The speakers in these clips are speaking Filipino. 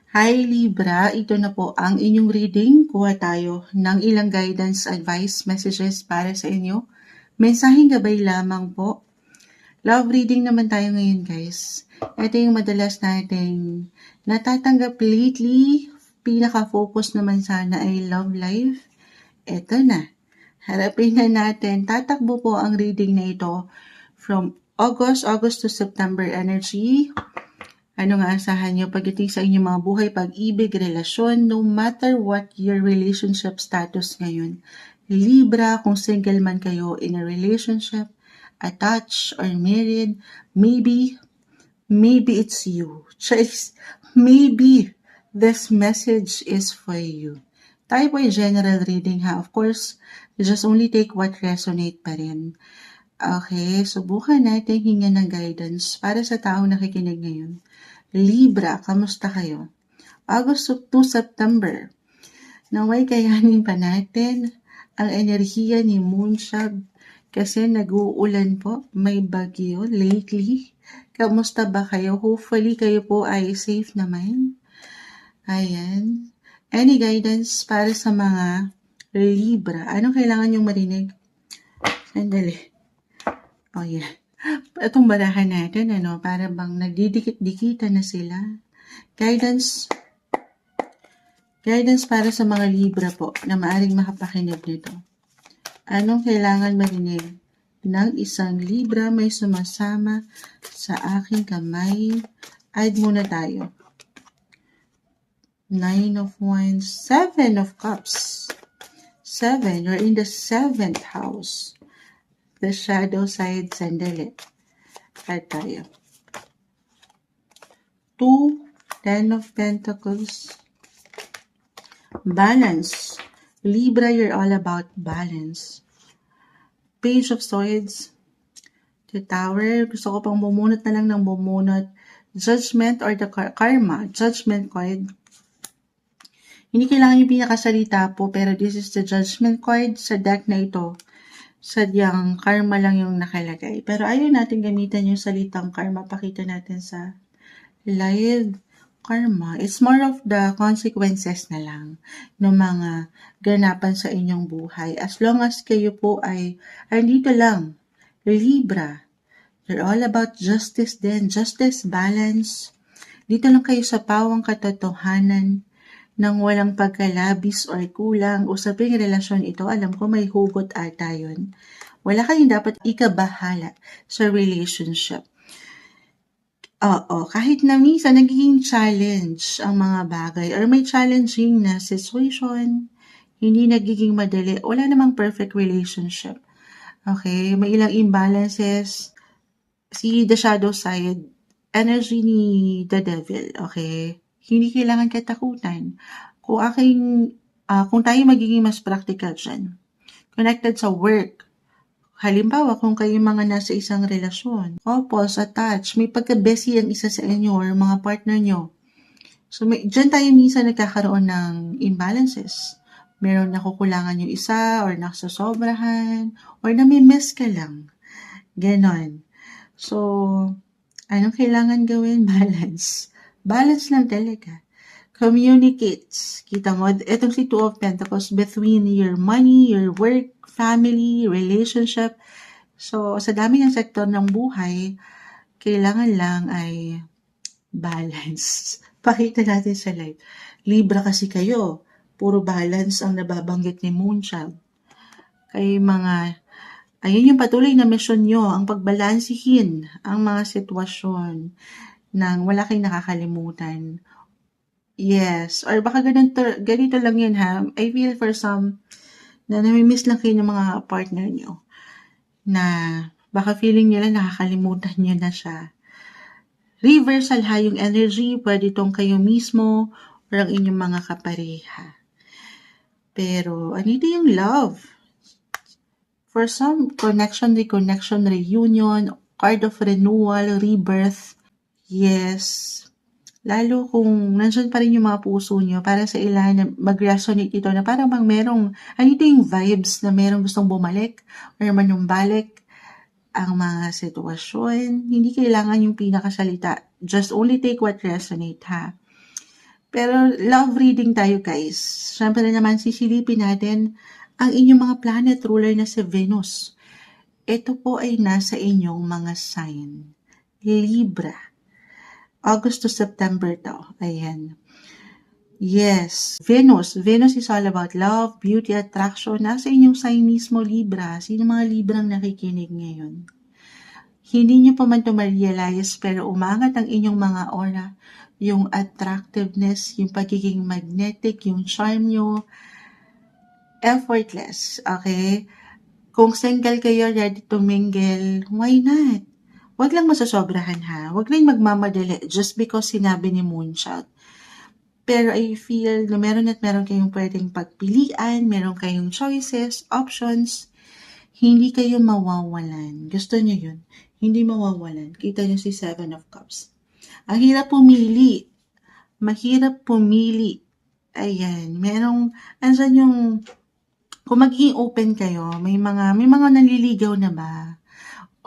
Hi Libra, ito na po ang inyong reading. Kuha tayo ng ilang guidance, advice, messages para sa inyo. Mensaheng gabay lamang po. Love reading naman tayo ngayon guys. Ito yung madalas nating natatanggap lately. Pinaka-focus naman sana ay love life. Ito na. Harapin na natin. Tatakbo po ang reading na ito from August to September energy. Ano nga asahan nyo pagdating sa inyong mga buhay, pag-ibig, relasyon, no matter what your relationship status ngayon. Libra, kung single man kayo in a relationship, attached or married, maybe it's you. Choice, maybe this message is for you. Tayo po yung general reading ha. Of course, just only take what resonate pa rin. Okay, subukan natin hinga ng guidance para sa taong nakikinig ngayon. Libra, kamusta kayo? August to September. Naway kayanin pa natin ang enerhiya ni Moonshag kasi nag-uulan po, may bagyo lately. Kamusta ba kayo? Hopefully kayo po ay safe naman. Ayan. Any guidance para sa mga Libra? Anong kailangan yung marinig? Sandali. Oh yeah. Itong barahan natin, para bang nagdidikit-dikitan na sila. Guidance para sa mga Libra po na maaring makapakinig nito. Anong kailangan marinig ng isang Libra may sumasama sa aking kamay? Add muna tayo. 9 of Wands, 7 of Cups. 7, you're in the 7th house. The shadow side, sandali. Add tayo. 2, 10 of Pentacles. Balance. Libra, you're all about balance. Page of Swords. The Tower. Gusto ko pang bumunot na lang ng bumunot. Judgment or the Karma. Judgment card. Hindi kailangan yung pinakasalita po, pero this is the Judgment card sa deck na ito. Sadyang karma lang yung nakalagay. Pero ayaw natin gamitan yung salitang karma. Pakita natin sa live karma. It's more of the consequences na lang ng mga ganapan sa inyong buhay. As long as kayo po ay dito lang, Libra. You're all about justice din. Justice, balance. Dito lang kayo sa pawang katotohanan nang walang pagkalabis or kulang. Usaping relasyon ito, alam ko may hugot ata yun. Wala kayong dapat ikabahala sa relationship. Oo, kahit na minsan nagiging challenge ang mga bagay or may challenging na situation, hindi nagiging madali. Wala namang perfect relationship. Okay, may ilang imbalances. Si the shadow side, energy ni the devil, okay? Hindi kailangan katakutan. Kung tayo magiging mas practical dyan, connected sa work, halimbawa kung kayo mga nasa isang relasyon, couples, attached, may pagka-busy ang isa sa inyo or mga partner nyo. So, dyan tayo minsan nagkakaroon ng imbalances. Meron nakukulangan yung isa or nakasosobrahan or nami-miss ka lang. Ganon. So, anong kailangan gawin? Balance. Balance lang talaga. Communicates. Kita mo, itong si Two of Pentacles between your money, your work, family, relationship. So, sa dami ng sektor ng buhay, kailangan lang ay balance. Pakita natin sa live. Libra kasi kayo. Puro balance ang nababanggit ni Moonchild. Kay mga ayun yung patuloy na misyon nyo, ang pagbalansihin ang mga sitwasyon nang wala kayong nakakalimutan. Yes, or baka ganito lang yun ha. I feel for some na namimiss lang kayo ng mga partner nyo na baka feeling nila nakakalimutan nyo na siya. Reversal ha yung energy, pwede itong kayo mismo or ang inyong mga kapareha. Pero anito yung love? For some, connection, reconnection, reunion, card of renewal, rebirth. Yes. Lalo kung nandyan pa rin yung mga puso nyo, para sa ilan na mag-resonate ito na parang merong, ito yung vibes na merong gustong bumalik or manumbalik ang mga sitwasyon. Hindi kailangan yung pinakasalita. Just only take what resonate ha. Pero love reading tayo guys. Siyempre naman sisilipin natin ang inyong mga planet ruler na si Venus. Ito po ay nasa inyong mga sign. Libra. August to September to. Ayan. Yes, Venus. Venus is all about love, beauty, attraction. Nasa inyong sign mismo, Libra. Sino mga Librang nakikinig ngayon? Hindi niyo pa man ito ma-realize pero umangat ang inyong mga aura, yung attractiveness, yung pagiging magnetic, yung charm nyo, effortless, okay? Kung single kayo, ready to mingle, why not? Huwag lang masasobrahan ha. Huwag lang magmamadali just because sinabi ni Moonshot. Pero I feel na meron at meron kayong pwedeng pagpilian, meron kayong choices, options, hindi kayo mawawalan. Gusto niyo yun? Hindi mawawalan. Kita niyo si Seven of Cups. Ang hirap pumili. Mahirap pumili. Ayan. Andyan yung, kung magiging open kayo, may mga nanliligaw na ba?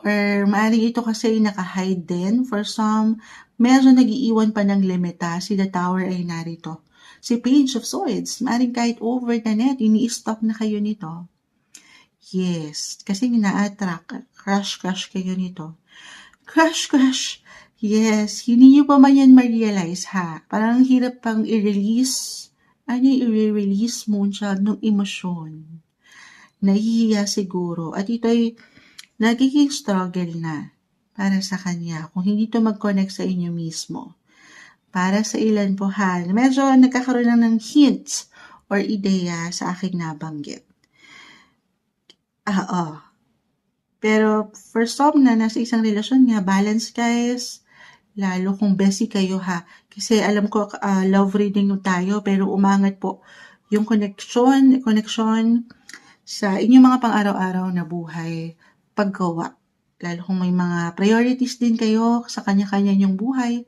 Or maaaring ito kasi naka-hide din. For some, medyo nag-iiwan pa ng limita. Si The Tower ay narito. Si Page of Swords, maaaring kahit over the net, ini-stop na kayo nito. Yes, kasi na-attract. Crush kayo nito. Crush. Yes, hindi nyo pa man yan ma-realize ha. Parang hirap pang i-release. Ano yung i-release mo siya ng emosyon? Nahihiya siguro. At ito ay nagiging struggle na para sa kanya kung hindi to mag-connect sa inyo mismo. Para sa ilan po ha, medyo nagkakaroon lang ng hints or ideya sa aking nabanggit. Pero for some na nasa isang relasyon nga, balance guys, lalo kung busy kayo ha. Kasi alam ko love reading tayo pero umangat po yung connection sa inyong mga pang-araw-araw na buhay, paggawa. Lalo kung may mga priorities din kayo sa kanya-kanya nyong buhay,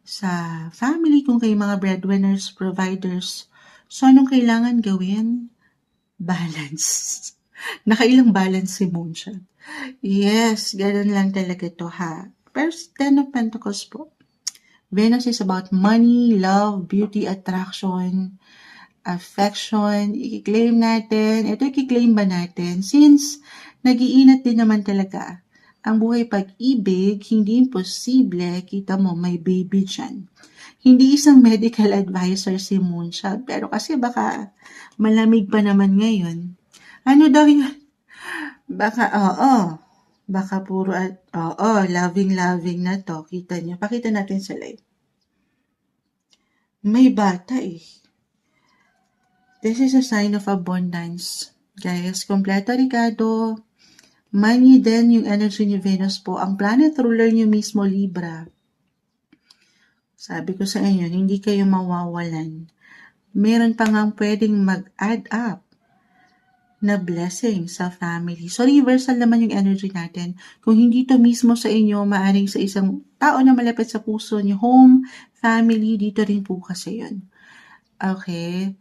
sa family, kung kayo mga breadwinners, providers. So, anong kailangan gawin? Balance. Nakailang balance si Moonshot. Yes, ganun lang talaga to ha. Pero Ten of Pentacles po. Venus is about money, love, beauty, attraction, affection, i-claim natin. Ito i-claim ba natin? Since nag-iinat din naman talaga ang buhay pag-ibig, hindi imposible, kita mo may baby dyan. Hindi isang medical advisor si Moonshot, pero kasi baka malamig pa naman ngayon. Ano daw yun? Baka puro loving na to. Kita niyo. Pakita natin sa live. May bata eh. This is a sign of abundance. Guys, kompleto Ricardo. Money din yung energy ni Venus po. Ang planet ruler niyo mismo, Libra. Sabi ko sa inyo, hindi kayo mawawalan. Meron pa nga pwedeng mag-add up na blessing sa family. So, reversal naman yung energy natin. Kung hindi to mismo sa inyo, maaring sa isang tao na malapit sa puso niyo, home, family, dito rin po kasi yun. Okay?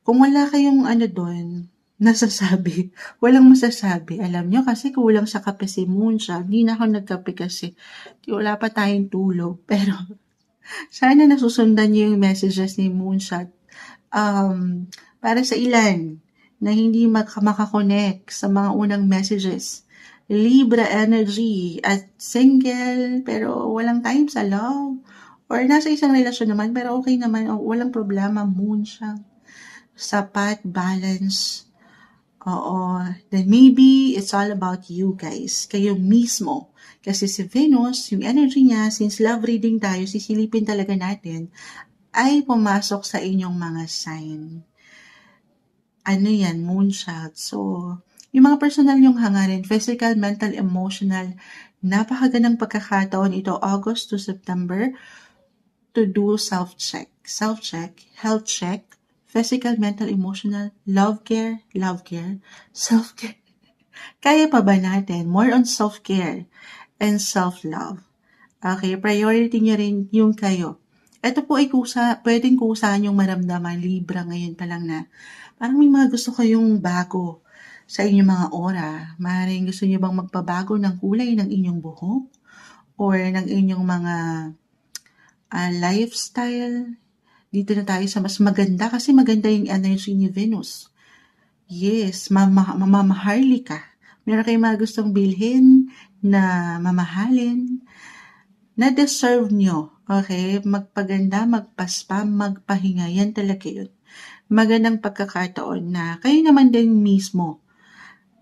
Kung wala kayong doon, nasasabi, walang masasabi. Alam nyo, kasi kulang sa kape si Moonshot. Hindi na ako nagkape kasi wala pa tayong tulog. Pero, sana nasusundan niyo yung messages ni Moonshot. Para sa ilan na hindi makakonect sa mga unang messages, Libra energy at single pero walang time sa love or nasa isang relasyon naman pero okay naman, walang problema, Moonshot, sapat, balance. Then maybe it's all about you guys, kayo mismo. Kasi si Venus, yung energy niya, since love reading tayo, sisilipin talaga natin, ay pumasok sa inyong mga sign. Ano yan, Moonshot. So, yung mga personal yung hangarin, physical, mental, emotional, napakagandang pagkakataon ito, August to September, to do self-check, health check, physical, mental, emotional, love care, self-care. Kaya pa ba natin? More on self-care and self-love. Okay, priority niya rin yung kayo. Ito po ay pwedeng kusahan yung maramdaman, Libra ngayon pa lang na parang may mga gusto kayong bago sa inyong mga aura. Maaaring gusto niyo bang magpabago ng kulay ng inyong buhok or ng inyong mga lifestyle, Dito na tayo sa mas maganda kasi maganda yung energy ni Venus. Yes, mamaharli ka. Meron kayong mga gustong bilhin na mamahalin na deserve nyo. Okay? Magpaganda, magpaspa, magpahinga. Yan talaga yun. Magandang pagkakataon na kayo naman din mismo.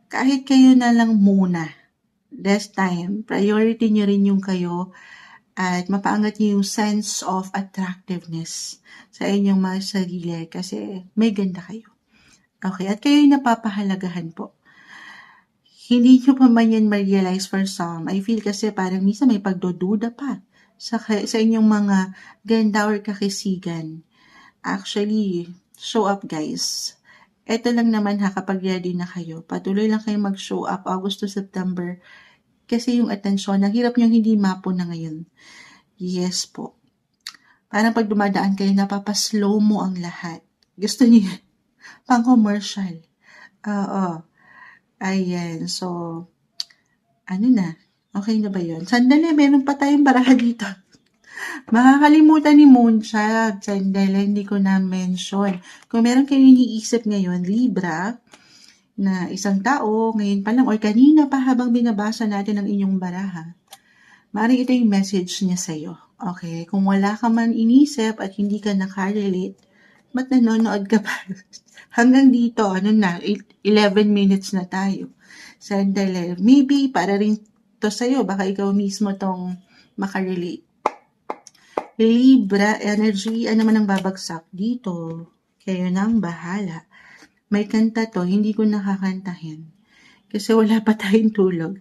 Kahit kayo na lang muna. This time, priority nyo rin yung kayo at mapaangat niyo yung sense of attractiveness sa inyong mga sarili kasi may ganda kayo. Okay, at kayo'y napapahalagahan po. Hindi nyo pa man yan ma-realize for some. I feel kasi parang minsan may pagdududa pa sa inyong mga ganda or kakisigan. Actually, show up guys. Ito lang naman ha, kapag ready na kayo. Patuloy lang kayo mag-show up August to September kasi yung atensyon, ang hirap nyo hindi mapo na ngayon. Yes po. Parang pag dumadaan kayo, napapaslow mo ang lahat. Gusto niyo yan? Pang-commercial. Oo. Ayan. So, ano na? Okay na ba yun? Sandali, meron pa tayong baraha dito. Makakalimutan ni Moonchild. Sandali, hindi ko na-mention. Kung meron kayong iniisip ngayon, Libra, na isang tao, ngayon pa lang, or kanina pa habang binabasa natin ang inyong baraha, maaaring ito yung message niya sa'yo. Okay? Kung wala ka man inisip at hindi ka nakarelate, ba't nanonood ka pa? Hanggang dito, 11 minutes na tayo. Sandali. Maybe, para rin to sa'yo, baka ikaw mismo tong makarelate. Libra energy, ano man ang babagsak dito? Kayo nang bahala. May kanta to, hindi ko nakakantahin. Kasi wala pa tayong tulog.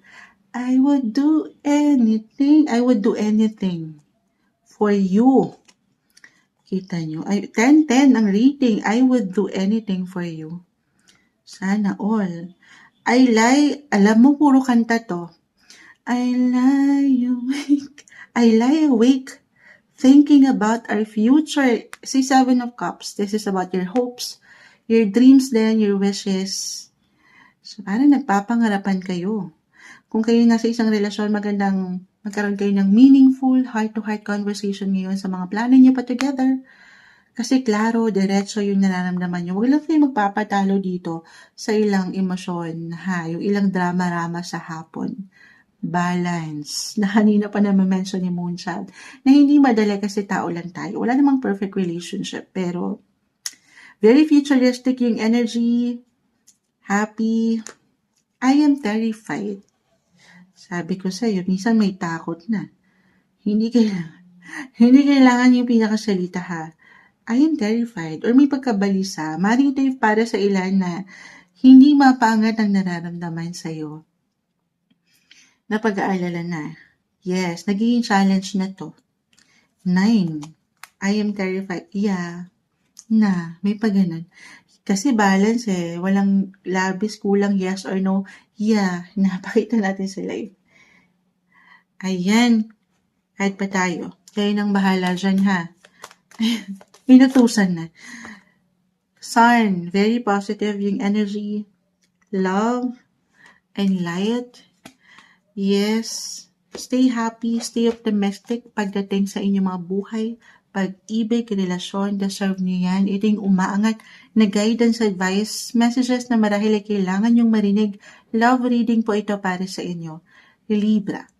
I would do anything for you. Kita nyo? 10-10 ang rating. I would do anything for you. Sana all. Alam mo, puro kanta to. I lie awake thinking about our future. Si 7 of Cups, this is about your hopes, your dreams then, your wishes. So, parang nagpapangarapan kayo. Kung kayo nasa isang relasyon, magandang magkaroon kayo ng meaningful, heart-to-heart conversation ngayon sa mga plano niyo pa together. Kasi klaro, diretso yung nararamdaman niyo. Huwag lang kayo magpapatalo dito sa ilang emosyon, ha? Yung ilang drama-rama sa hapon. Balance. Na kanina pa na ma-mention ni Moonchild na hindi madali kasi tao lang tayo. Wala namang perfect relationship, pero very futuristic yung energy. Happy. I am terrified. Sabi ko sa'yo, minsan may takot na. Hindi kailangan yung pinakasalita ha. I am terrified. Or may pagkabalisa. Maring ito yung para sa ilan na hindi mapangat ang nararamdaman sa'yo. Na pag-aalala na. Yes, nagiging challenge na to. 9. I am terrified. Yeah. Na, may pag-ganon. Kasi balance walang labis, kulang yes or no. Yeah, napakita natin sa live. Ayan. Kahit pa tayo. Kayo nang bahala dyan ha. Inutusan na. Sun, very positive yung energy. Love and light. Yes. Stay happy, stay optimistic pagdating sa inyong mga buhay. Pag-ibig, relasyon, deserve niyo yan. Ito yung umaangat na guidance, advice, messages na marahil ay kailangan yung marinig. Love reading po ito para sa inyo. Libra.